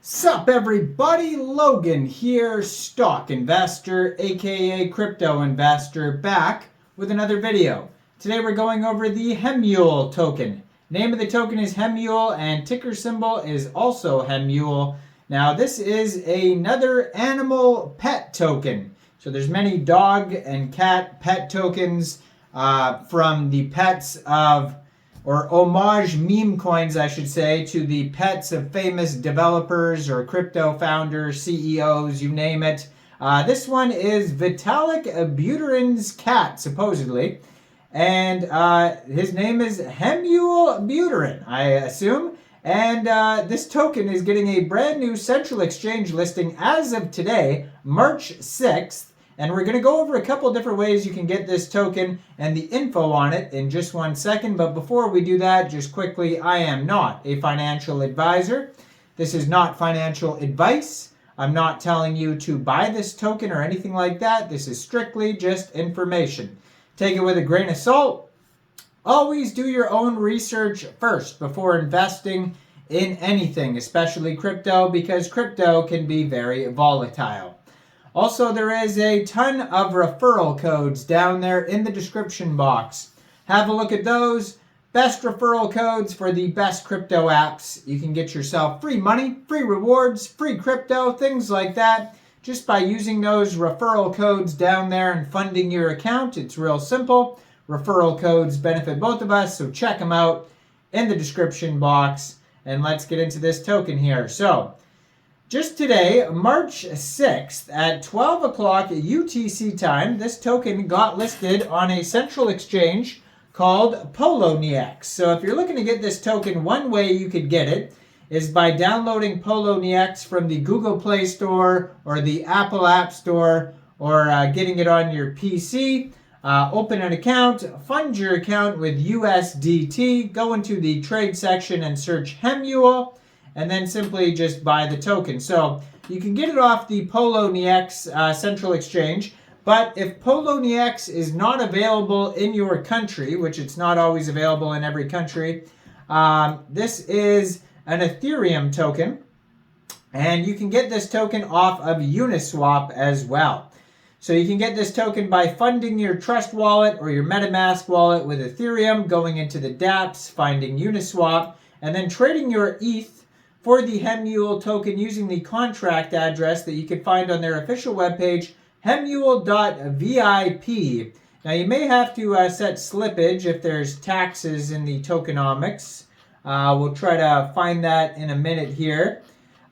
Sup everybody, Logan here, stock investor aka crypto investor, back with another video. Today we're going over the HEMULE token. Name of the token is HEMULE and ticker symbol is also HEMULE. Now this is another animal pet token. So there's many dog and cat pet tokens from the pets of, or homage meme coins, I should say, to the pets of famous developers or crypto founders, CEOs, you name it. This one is Vitalik Buterin's cat, supposedly. And his name is HEMULE Buterin, I assume. And this token is getting a brand new central exchange listing as of today, March 6th. And we're going to go over a couple different ways you can get this token and the info on it in just 1 second. But before we do that, just quickly, I am not a financial advisor. This is not financial advice. I'm not telling you to buy this token or anything like that. This is strictly just information. Take it with a grain of salt. Always do your own research first before investing in anything, especially crypto, because crypto can be very volatile. Also, there is a ton of referral codes down there in the description box. Have a look at those. Best referral codes for the best crypto apps. You can get yourself free money, free rewards, free crypto, things like that, just by using those referral codes down there and funding your account. It's real simple. Referral codes benefit both of us, so check them out in the description box. And let's get into this token here. So, just today, March 6th at 12 o'clock UTC time, this token got listed on a central exchange called Poloniex. So if you're looking to get this token, one way you could get it is by downloading Poloniex from the Google Play Store or the Apple App Store, or getting it on your PC. Open an account, fund your account with USDT, go into the trade section and search HEMULE, and then simply just buy the token. So you can get it off the Poloniex central exchange, but if Poloniex is not available in your country, which it's not always available in every country, this is an Ethereum token, and you can get this token off of Uniswap as well. So you can get this token by funding your Trust wallet or your MetaMask wallet with Ethereum, going into the dApps, finding Uniswap, and then trading your ETH for the HEMULE token using the contract address that you can find on their official webpage, hemule.vip. Now you may have to set slippage if there's taxes in the tokenomics. We'll try to find that in a minute here.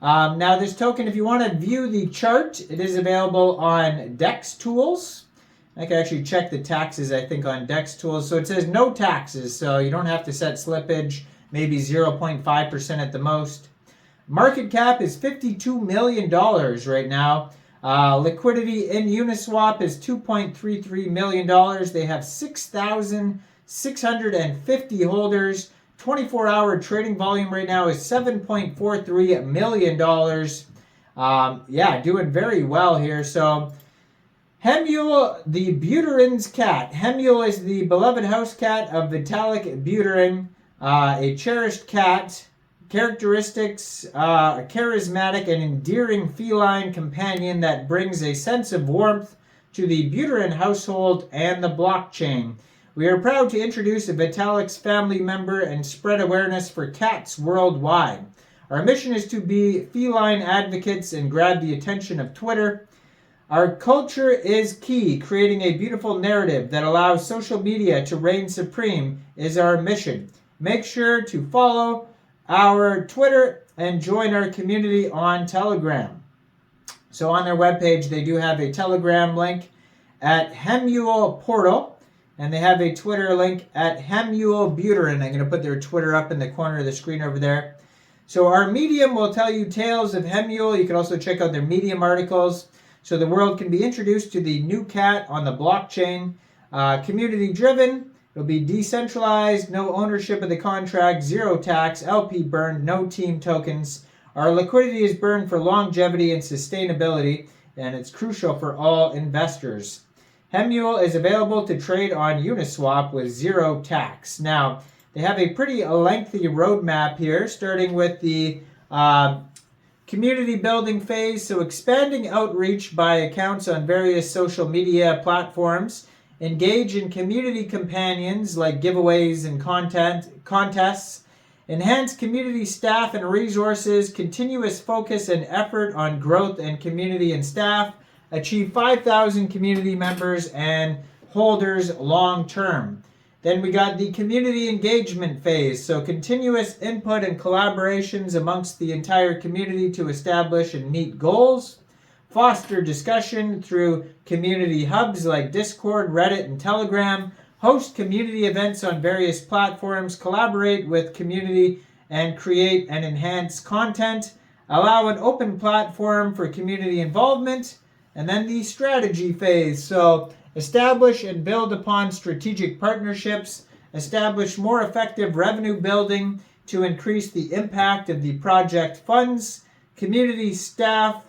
Now this token, if you want to view the chart, it is available on DEX Tools. I can actually check the taxes, I think, on DEX Tools. So it says no taxes, so you don't have to set slippage, maybe 0.5% at the most. Market cap is $52 million right now. Liquidity in Uniswap is $2.33 million. They have 6,650 holders. 24-hour trading volume right now is $7.43 million. Yeah, doing very well here. So, HEMULE, the Buterin's cat. HEMULE is the beloved house cat of Vitalik Buterin, a cherished cat. Characteristics, a charismatic and endearing feline companion that brings a sense of warmth to the Buterin household and the blockchain. We are proud to introduce Vitalik's family member and spread awareness for cats worldwide. Our mission is to be feline advocates and grab the attention of Twitter. Our culture is key. Creating a beautiful narrative that allows social media to reign supreme is our mission. Make sure to follow our Twitter and join our community on Telegram. So on their webpage, they do have a Telegram link at HEMULE Portal, and they have a Twitter link at HEMULE Buterin. I'm going to put their Twitter up in the corner of the screen over there. So our Medium will tell you tales of HEMULE. You can also check out their Medium articles. So the world can be introduced to the new cat on the blockchain. Community driven. It'll be decentralized, no ownership of the contract, zero tax, LP burned, no team tokens. Our liquidity is burned for longevity and sustainability, and it's crucial for all investors. HEMULE is available to trade on Uniswap with zero tax. Now, they have a pretty lengthy roadmap here, starting with the Community building phase, so expanding outreach by accounts on various social media platforms. Engage in community companions like giveaways and contests. Enhance community staff and resources. Continuous focus and effort on growth and community and staff. Achieve 5,000 community members and holders long term. Then we got the community engagement phase, so continuous input and collaborations amongst the entire community to establish and meet goals. Foster discussion through community hubs like Discord, Reddit, and Telegram. Host community events on various platforms. Collaborate with community and create and enhance content. Allow an open platform for community involvement. And then the strategy phase, so establish and build upon strategic partnerships. Establish more effective revenue building to increase the impact of the project funds, community staff,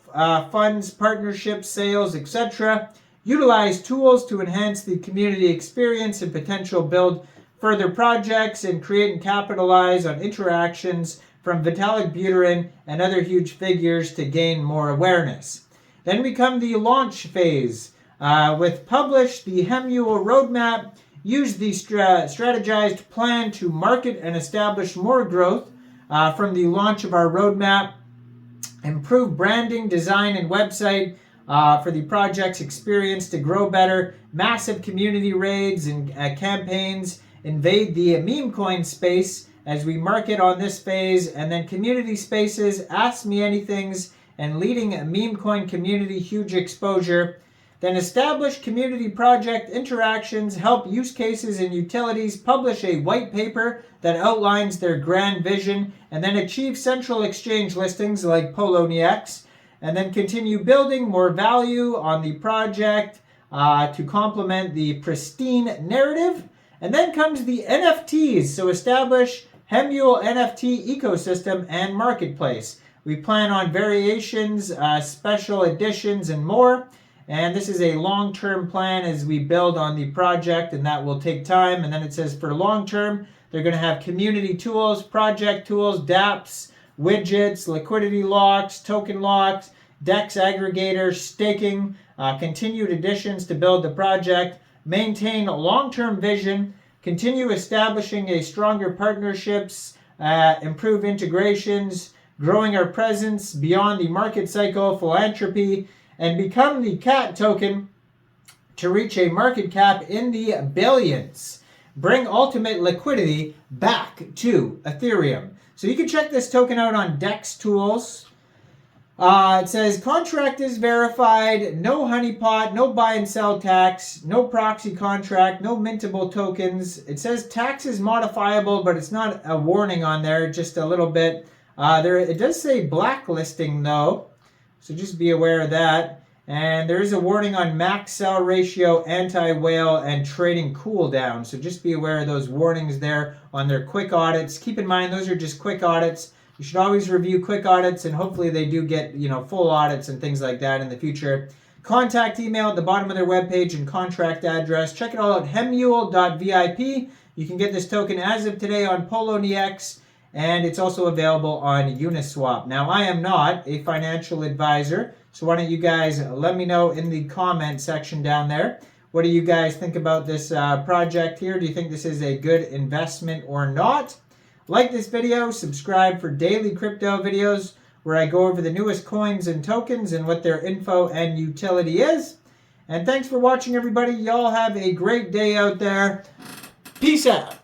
funds, partnerships, sales, etc. Utilize tools to enhance the community experience and potential build further projects and create and capitalize on interactions from Vitalik, Buterin, and other huge figures to gain more awareness. Then we come the launch phase. With publish the HEMULE Roadmap, use the strategized plan to market and establish more growth from the launch of our roadmap. Improve branding, design, and website for the project's experience to grow better. Massive community raids and campaigns. Invade the meme coin space as we market on this phase. And then community spaces, Ask Me Anythings, and leading a meme coin community, huge exposure. Then establish community project interactions, help use cases and utilities, publish a white paper that outlines their grand vision, and then achieve central exchange listings like Poloniex, and then continue building more value on the project to complement the pristine narrative. And then comes the NFTs, so establish HEMULE NFT ecosystem and marketplace. We plan on variations, special editions, and more. And this is a long-term plan as we build on the project, and that will take time. And then it says for long-term, they're going to have community tools, project tools, dApps, widgets, liquidity locks, token locks, DEX aggregators, staking, continued additions to build the project, maintain a long-term vision, continue establishing a stronger partnerships, improve integrations, growing our presence beyond the market cycle, philanthropy, and become the CAT token to reach a market cap in the billions. Bring ultimate liquidity back to Ethereum. So you can check this token out on DEX Tools. It says contract is verified, no honeypot, no buy and sell tax, no proxy contract, no mintable tokens. It says tax is modifiable, but it's not a warning on there, just a little bit. It does say blacklisting though, so just be aware of that. And there is a warning on max sell ratio, anti-whale, and trading cooldown. So just be aware of those warnings there on their quick audits. Keep in mind those are just quick audits. You should always review quick audits, and hopefully they do get full audits and things like that in the future. Contact email at the bottom of their webpage and contract address. Check it all out, hemule.vip. You can get this token as of today on Poloniex. And it's also available on Uniswap. Now, I am not a financial advisor, so why don't you guys let me know in the comment section down there. What do you guys think about this project here? Do you think this is a good investment or not? Like this video, subscribe for daily crypto videos where I go over the newest coins and tokens and what their info and utility is. And thanks for watching, everybody. Y'all have a great day out there. Peace out.